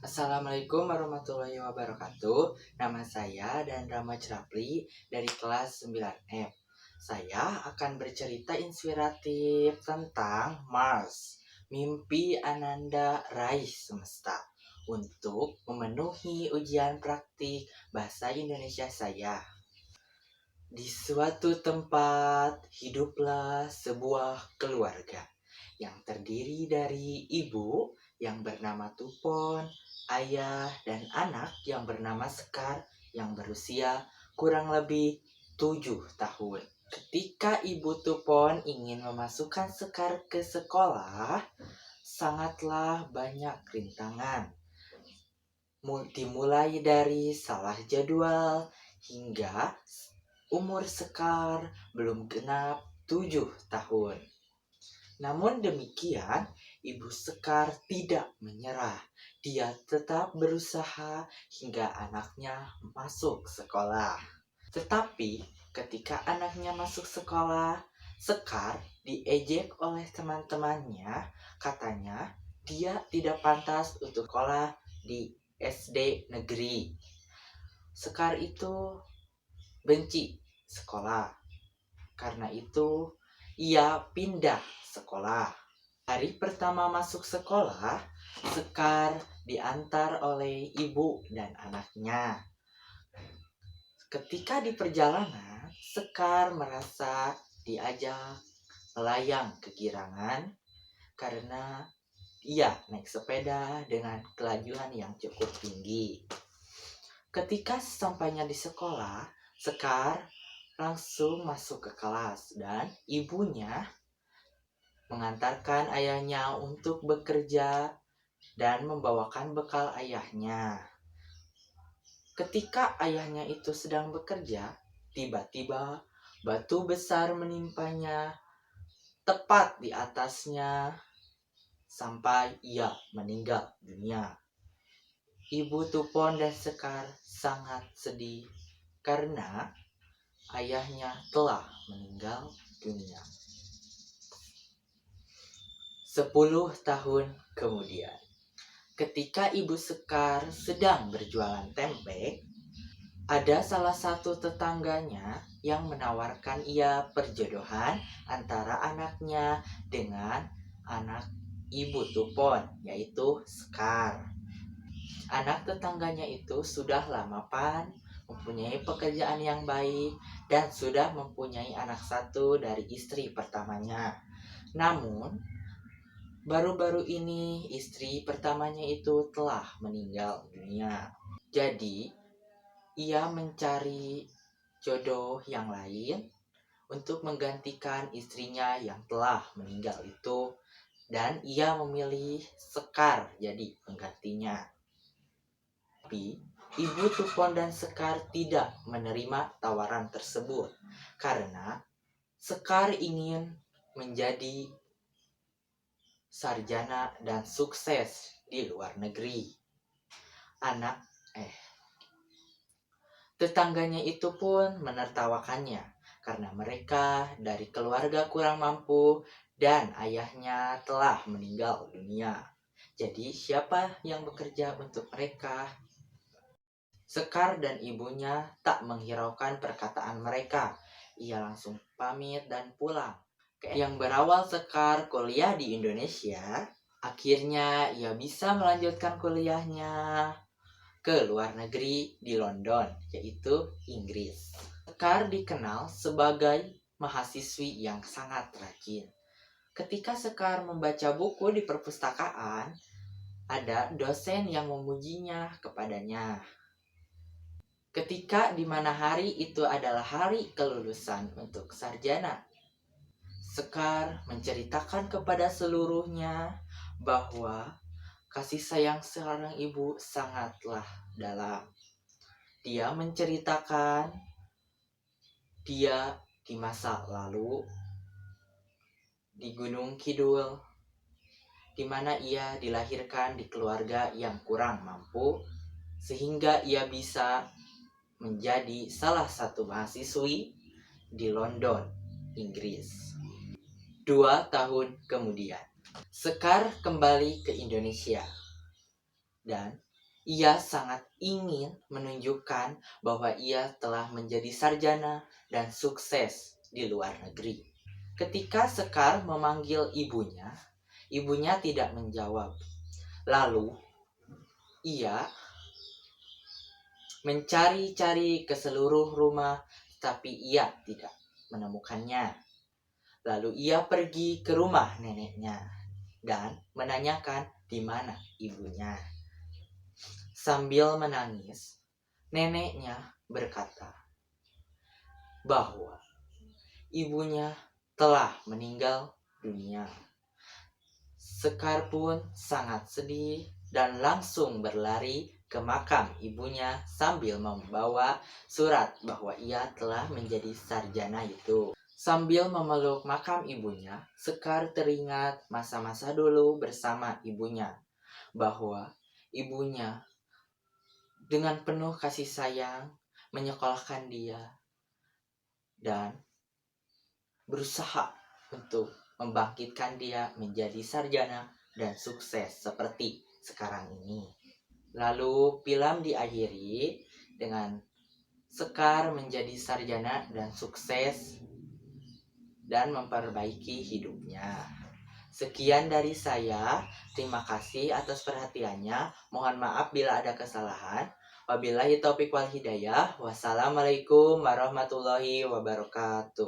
Assalamualaikum warahmatullahi wabarakatuh. Nama saya dan Rama Rapli dari kelas 9M. Saya akan bercerita inspiratif tentang Mars, mimpi Ananda raih semesta, untuk memenuhi ujian praktik bahasa Indonesia saya. Di suatu tempat hiduplah sebuah keluarga yang terdiri dari ibu yang bernama Tupon, ayah dan anak yang bernama Sekar yang berusia kurang lebih 7 tahun. Ketika ibu Tupon ingin memasukkan Sekar ke sekolah, sangatlah banyak rintangan. Dimulai dari salah jadwal hingga umur Sekar belum genap 7 tahun. Namun demikian, Ibu Sekar tidak menyerah. Dia tetap berusaha hingga anaknya masuk sekolah. Tetapi ketika anaknya masuk sekolah, Sekar diejek oleh teman-temannya. Katanya dia tidak pantas untuk sekolah di SD negeri. Sekar itu benci sekolah. Karena itu ia pindah sekolah. Hari pertama masuk sekolah, Sekar diantar oleh ibu dan anaknya. Ketika di perjalanan, Sekar merasa diajak melayang kegirangan karena ia naik sepeda dengan kelajuan yang cukup tinggi. Ketika sampainya di sekolah, Sekar langsung masuk ke kelas dan ibunya mengantarkan ayahnya untuk bekerja dan membawakan bekal ayahnya. Ketika ayahnya itu sedang bekerja, tiba-tiba batu besar menimpanya tepat di atasnya sampai ia meninggal dunia. Ibu Tupon dan Sekar sangat sedih karena ayahnya telah meninggal dunia. 10 tahun kemudian, ketika Ibu Sekar sedang berjualan tempe, ada salah satu tetangganya yang menawarkan ia perjodohan antara anaknya dengan anak Ibu Tupon, yaitu Sekar. Anak tetangganya itu sudah mapan, mempunyai pekerjaan yang baik, dan sudah mempunyai anak satu dari istri pertamanya. Namun, baru-baru ini istri pertamanya itu telah meninggal dunia. Jadi, ia mencari jodoh yang lain untuk menggantikan istrinya yang telah meninggal itu, dan ia memilih Sekar jadi penggantinya. Tapi Ibu Tupon dan Sekar tidak menerima tawaran tersebut karena Sekar ingin menjadi sarjana dan sukses di luar negeri. Tetangganya itu pun menertawakannya karena mereka dari keluarga kurang mampu dan ayahnya telah meninggal dunia. Jadi siapa yang bekerja untuk mereka? Sekar dan ibunya tak menghiraukan perkataan mereka. Ia langsung pamit dan pulang. Yang berawal Sekar kuliah di Indonesia, akhirnya ia bisa melanjutkan kuliahnya ke luar negeri di London, yaitu Inggris. Sekar dikenal sebagai mahasiswi yang sangat rajin. Ketika Sekar membaca buku di perpustakaan, ada dosen yang memujinya kepadanya. Ketika di mana hari itu adalah hari kelulusan untuk sarjana, Sekar menceritakan kepada seluruhnya bahwa kasih sayang seorang ibu sangatlah dalam. Dia menceritakan dia di masa lalu di Gunung Kidul, di mana ia dilahirkan di keluarga yang kurang mampu, sehingga ia bisa menjadi salah satu mahasiswi di London, Inggris. 2 tahun kemudian, Sekar kembali ke Indonesia dan Ia sangat ingin menunjukkan bahwa ia telah menjadi sarjana dan sukses di luar negeri. Ketika Sekar memanggil ibunya, ibunya tidak menjawab. Lalu ia mencari-cari ke seluruh rumah, tapi ia tidak menemukannya. Lalu ia pergi ke rumah neneknya dan menanyakan di mana ibunya. Sambil menangis, neneknya berkata bahwa ibunya telah meninggal dunia. Sekar pun sangat sedih dan langsung berlari ke makam ibunya sambil membawa surat bahwa ia telah menjadi sarjana itu. Sambil memeluk makam ibunya, Sekar teringat masa-masa dulu bersama ibunya, bahwa ibunya dengan penuh kasih sayang menyekolahkan dia dan berusaha untuk membangkitkan dia menjadi sarjana dan sukses seperti sekarang ini. Lalu film diakhiri dengan Sekar menjadi sarjana dan sukses dan memperbaiki hidupnya. Sekian dari saya. Terima kasih atas perhatiannya. Mohon maaf bila ada kesalahan. Wabillahi taufiq wal hidayah. Wassalamualaikum warahmatullahi wabarakatuh.